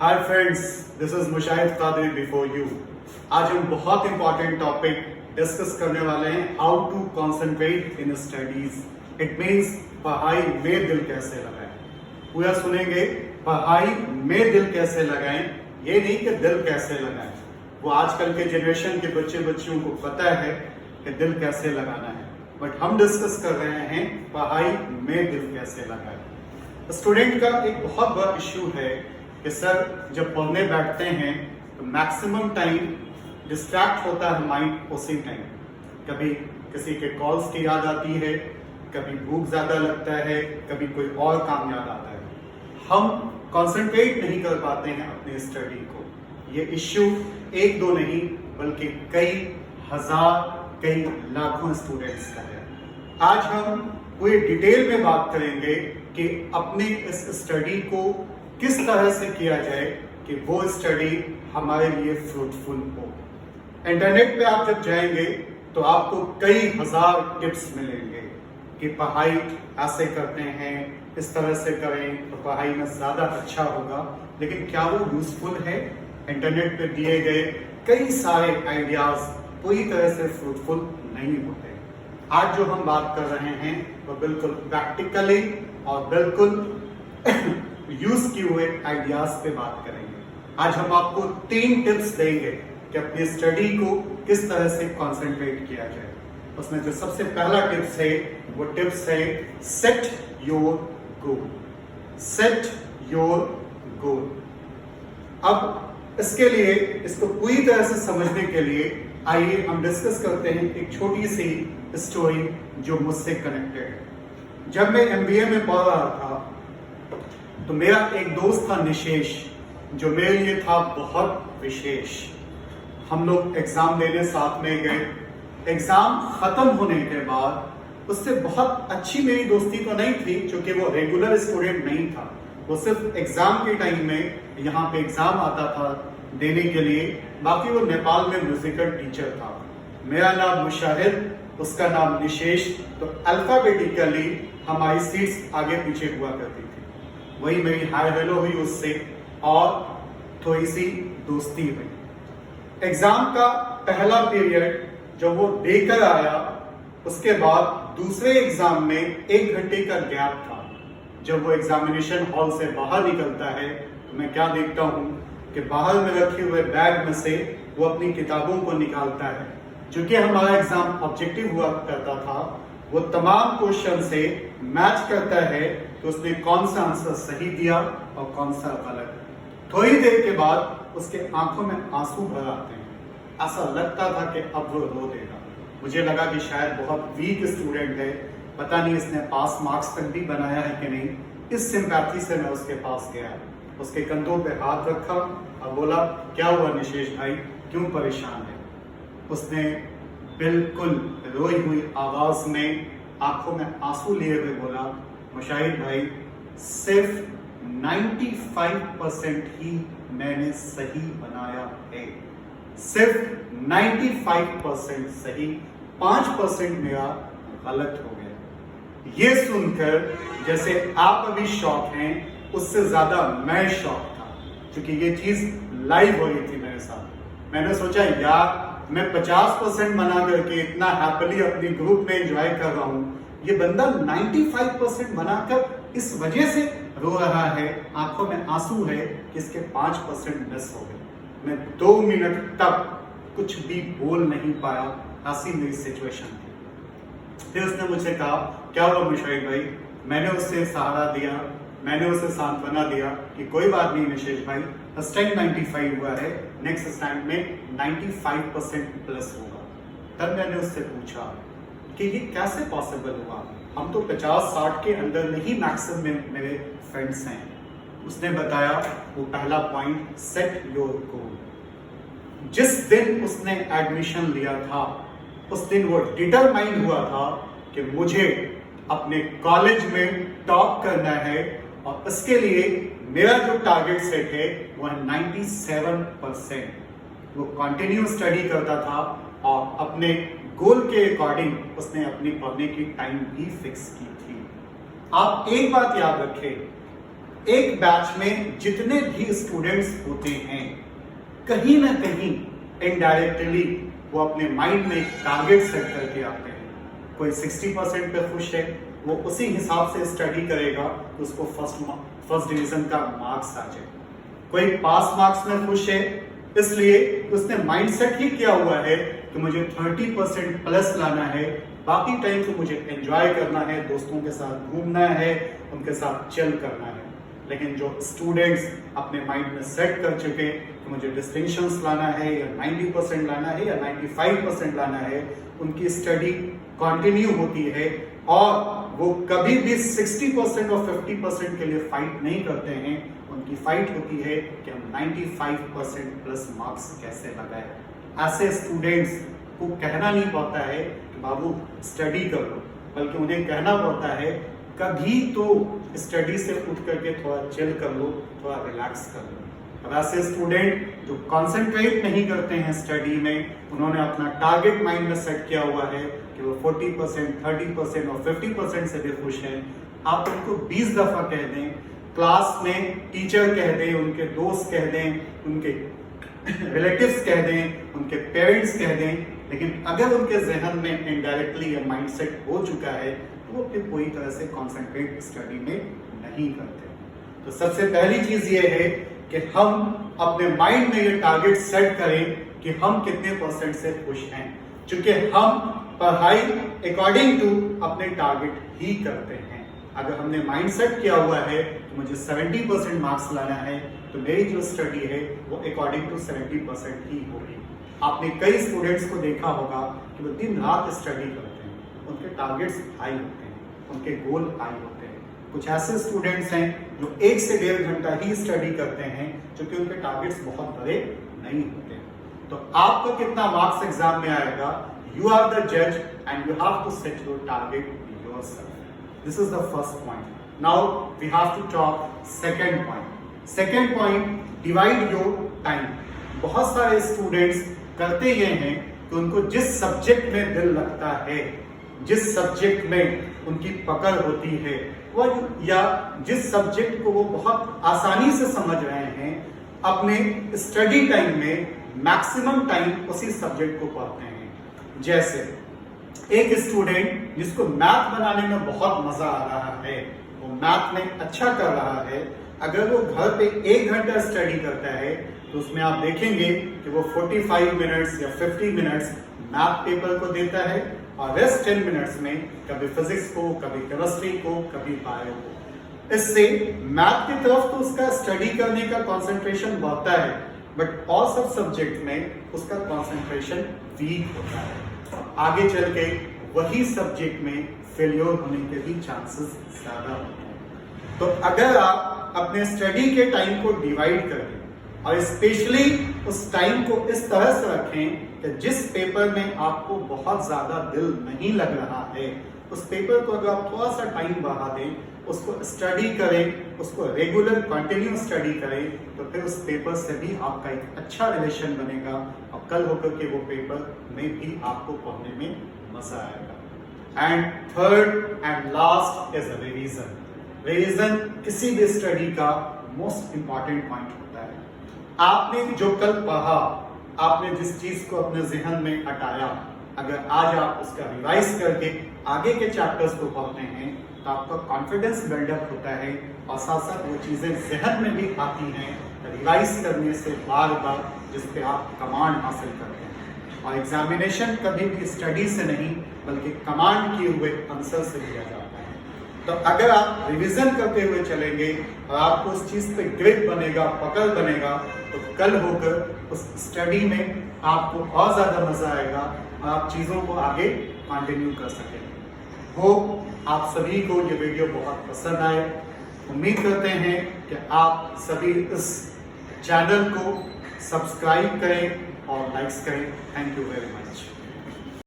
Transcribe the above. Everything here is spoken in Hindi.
Hi friends, this is Mushahid Qadri before you. आज हम बहुत इंपॉर्टेंट टॉपिक डिस्कस करने वाले हैं, how to concentrate in studies. It means पढ़ाई में दिल कैसे लगाएं। पूरा सुनेंगे, पढ़ाई में दिल कैसे लगाएं, ये नहीं कि दिल कैसे लगाएं। वो आजकल के जनरेशन के बच्चियों को पता है कि दिल कैसे लगाना है, बट हम डिस्कस कर रहे हैं पढ़ाई में दिल कैसे लगाएं। स्टूडेंट का एक बहुत बड़ा इश्यू है कि सर जब पढ़ने बैठते हैं तो मैक्सिमम टाइम डिस्ट्रैक्ट होता है माइंड उसी टाइम। कभी किसी के कॉल्स की याद आती है, कभी भूख ज्यादा लगता है, कभी कोई और काम याद आता है। हम कंसंट्रेट नहीं कर पाते हैं अपने स्टडी को। ये इश्यू एक दो नहीं बल्कि कई हजार, कई लाखों स्टूडेंट्स का है। आज हम पूरी डिटेल में बात करेंगे कि अपने इस स्टडी को किस तरह से किया जाए कि वो स्टडी हमारे लिए फ्रूटफुल हो। इंटरनेट पे आप जब जाएंगे तो आपको कई हजार टिप्स मिलेंगे कि पढ़ाई ऐसे करते हैं, इस तरह से करें तो पढ़ाई में ज्यादा अच्छा होगा, लेकिन क्या वो यूजफुल है? इंटरनेट पे दिए गए कई सारे आइडियाज पूरी तरह से फ्रूटफुल नहीं होते। आज जो हम बात कर रहे हैं वो बिल्कुल प्रैक्टिकली और बिल्कुल यूज किए हुए आइडियाज पे बात करेंगे। आज हम आपको 3 टिप्स देंगे कि अपनी स्टडी को किस तरह से कंसंट्रेट किया जाए। उसमें जो सबसे पहला टिप्स है वो टिप्स है set your goal. Set your goal. अब इसके लिए, इसको पूरी तरह से समझने के लिए आइए हम डिस्कस करते हैं एक छोटी सी स्टोरी जो मुझसे कनेक्टेड है। जब मैं MBA में पढ़ रहा था तो मेरा एक दोस्त था निशेष, जो मेरे लिए था बहुत विशेष। हम लोग एग्जाम देने साथ में गए। एग्जाम खत्म होने के बाद उससे बहुत अच्छी मेरी दोस्ती तो नहीं थी, क्योंकि वो रेगुलर स्टूडेंट नहीं था। वो सिर्फ एग्जाम के टाइम में यहाँ पे एग्जाम आता था देने के लिए। बाकी वो नेपाल में म्यूजिकल टीचर था। मेरा नाम मुशाहिद, उसका नाम निशेष। तो अल्फाबेटिकली हमारी सीट्स आगे पीछे हुआ करती थी। वही मेरी हाय हेलो हुई उससे और थोड़ी सी दोस्ती हुई। एग्जाम का पहला पीरियड जब वो देकर आया, उसके बाद दूसरे एग्जाम में 1 घंटे का गैप था। जब वो एग्जामिनेशन हॉल से बाहर निकलता है तो मैं क्या देखता हूँ कि बाहर में रखे हुए बैग में से वो अपनी किताबों को निकालता है। चूंकि हमारा एग्जाम ऑब्जेक्टिव हुआ करता था, वो तमाम क्वेश्चन से मैच करता है तो उसने कौन सा आंसर सही दिया और कौन सा गलत। थोड़ी देर के बाद उसके आंखों में आंसू भर आते हैं। ऐसा लगता था कि अब वो रो देगा। मुझे लगा कि शायद बहुत वीक स्टूडेंट है, पता नहीं इसने पास मार्क्स तक भी बनाया है कि नहीं। इस सिंपैथी से मैं उसके पास गया, उसके कंधों पे हाथ रखा और बोला, क्या हुआ निशेष भाई, क्यों परेशान है? उसने बिल्कुल रोई हुई आवाज में, आंखों में आंसू लिए हुए बोला, मुशाहिद भाई, सिर्फ 95% ही मैंने सही बनाया है। सिर्फ 95% सही, 5% मेरा गलत हो गया। ये सुनकर जैसे आप अभी शॉक हैं, उससे ज्यादा मैं शॉक था, क्योंकि ये चीज लाइव हो रही थी मेरे साथ। मैंने सोचा यार, मैं 50% बना करके इतना हैप्पीली अपनी ग्रुप में एंजॉय कर रहा हूं, ये बंदा 95% बनाकर इस वजह से रो रहा है, आंखों में आंसू है कि इसके 5% मिस हो गए। मैं 2 मिनट तक कुछ भी बोल नहीं पाया। ऐसी मेरी सिचुएशन थी। फिर उसने मुझसे कहा, क्या हुआ मुशाहिद भाई? मैंने उससे सहारा दिया, मैंने उसे सांत्वना दिया कि कोई बात नहीं निशेष भाई, फर्स्ट टाइम 95 हुआ है, नेक्स्ट टाइम में 95% प्लस होगा। तब मैंने उससे पूछा कि ये कैसे पॉसिबल हुआ? हम तो 50-60 के अंदर में ही मैक्सिमम मेरे फ्रेंड्स हैं। उसने बताया वो पहला पॉइंट, सेट योर गोल। जिस दिन उसने एडमिशन लिया था उस दिन वो डिटरमाइन हुआ था कि मुझे अपने कॉलेज में टॉप करना है, और इसके लिए मेरा जो टारगेट सेट है वो है 97%। वो कंटिन्यू स्टडी करता था और अपने गोल के अकॉर्डिंग उसने अपनी पढ़ने की टाइम भी फिक्स की थी। आप एक बात याद रखें, एक बैच में जितने भी स्टूडेंट्स होते हैं कहीं ना कहीं इनडायरेक्टली वो अपने माइंड में एक टारगेट सेट करके आते हैं। कोई 60% पे खुश है, वो उसी हिसाब से स्टडी करेगा तो उसको फर्स्ट डिवीजन का मार्क्स आ जाए। कोई पास मार्क्स में खुश है, इसलिए उसने माइंडसेट ही किया हुआ है कि मुझे 30% प्लस लाना है, बाकी टाइम तो मुझे एंजॉय करना है, दोस्तों के साथ घूमना है, उनके साथ चिल करना है। लेकिन जो स्टूडेंट्स अपने माइंड में सेट कर चुके कि मुझे डिस्टिंक्शंस लाना है या 90% लाना है या 95% लाना है, उनकी स्टडी कंटिन्यू होती है और वो कभी भी 60% और 50% के लिए फाइट नहीं करते हैं। उनकी फाइट होती है कि हम 95% प्लस मार्क्स कैसे लगाए। ऐसे स्टूडेंट्स को कहना नहीं पड़ता है कि बाबू स्टडी कर लो, बल्कि उन्हें कहना पड़ता है कभी तो स्टडी से उठ करके थोड़ा चिल कर लो, थोड़ा रिलैक्स कर लो। अब ऐसे स्टूडेंट जो कंसंट्रेट नहीं करते हैं स्टडी में, उन्होंने अपना टारगेट माइंड में सेट किया हुआ है कि वो 40%, 30% और 50% से भी खुश हैं। आप उनको 20 दफा कह दें, क्लास में टीचर कह दें, उनके दोस्त कह दें, उनके रिलेटिव्स कह दें, उनके पेरेंट्स कह दें, लेकिन अगर उनके जहन में इनडायरेक्टली ये माइंडसेट हो चुका है तो वो फिर कोई तरह से कंसंट्रेट स्टडी में नहीं करते। तो सबसे पहली चीज ये है कि हम अपने माइंड में ये टारगेट सेट करें कि हम कितने % से खुश हैं, क्योंकि हम पढ़ाई अकॉर्डिंग टू अपने टारगेट ही करते हैं। अगर हमने माइंड सेट किया हुआ है कि मुझे 70% मार्क्स लाना है, तो मेरी जो स्टडी है वो अकॉर्डिंग टू 70% ही होगी। आपने कई स्टूडेंट्स को देखा होगा कि वो दिन रात स्टडी करते हैं, उनके टारगेट्स हाई होते हैं, उनके गोल हाई होते हैं। कुछ ऐसे स्टूडेंट्स हैं जो 1 से 1.5 घंटा ही स्टडी करते हैं, क्योंकि उनके टारगेट्स बहुत बड़े नहीं होते। तो आपका कितना मार्क्स एग्जाम में आएगा, यू आर द जज and you have to set your target yourself. This is the first point. Now we have to talk second point. Second point, divide your time. बहुत सारे स्टूडेंट्स करते ये हैं कि उनको जिस सब्जेक्ट में दिल लगता है, जिस सब्जेक्ट में उनकी पकड़ होती है, वो या जिस सब्जेक्ट को वो बहुत आसानी से समझ रहे हैं, अपने स्टडी टाइम में मैक्सिमम टाइम उसी सब्जेक्ट को पढ़ते हैं। जैसे एक स्टूडेंट जिसको मैथ बनाने में बहुत मजा आ रहा है, वो मैथ में अच्छा कर रहा है, अगर वो घर पे 1 घंटा स्टडी करता है तो उसमें आप देखेंगे कि वो 45 मिनट्स या 50 मिनट्स मैथ पेपर को देता है और रेस्ट 10 मिनट्स में कभी फिजिक्स को, कभी केमिस्ट्री को, कभी बायो को। इससे मैथ की तरफ तो उसका स्टडी करने का कंसंट्रेशन बढ़ता है, बट और सब सब्जेक्ट में उसका कंसंट्रेशन वीक होता है। आगे चल के वही सब्जेक्ट में फेलियर होने के भी चांसेस ज्यादा होते हैं। तो अगर आप अपने स्टडी के टाइम को डिवाइड करें और स्पेशली उस टाइम को इस तरह से रखें कि जिस पेपर में आपको बहुत ज्यादा दिल नहीं लग रहा है, उस पेपर को अगर आप थोड़ा सा टाइम बढ़ा दें, उसको स्टडी करें, उसको रेगुलर कंटिन्यू स्टडी करें, तो फिर उस पेपर से भी आपका एक अच्छा रिलेशन बनेगा और कल होकर के वो पेपर में भी आपको पढ़ने में मजा आएगा। And third and last is revision. Revision किसी भी स्टडी का मोस्ट इंपॉर्टेंट पॉइंट होता है। आपने जो कल पढ़ा, आपने जिस चीज को अपने जहन में हटाया, अगर आज आप उसका रिवाइज करके आगे के चैप्टर्स को पढ़ते हैं तो आपका कॉन्फिडेंस बिल्डअप होता है और साथ साथ वो चीजें जहन में भी आती हैं रिवाइज करने से बार बार, जिस पे आप कमांड हासिल करते हैं। और एग्जामिनेशन कभी भी स्टडी से नहीं बल्कि कमांड किए हुए आंसर से दिया जाता है। तो अगर आप रिवीजन करते हुए चलेंगे और आपको उस चीज पे ग्रिप बनेगा, पकड़ बनेगा, तो कल होकर उस स्टडी में आपको और ज्यादा मजा आएगा और आप चीजों को आगे कंटिन्यू कर सकेंगे। आप सभी को ये वीडियो बहुत पसंद आए। उम्मीद करते हैं कि आप सभी इस चैनल को सब्सक्राइब करें और लाइक्स करें। Thank you very much.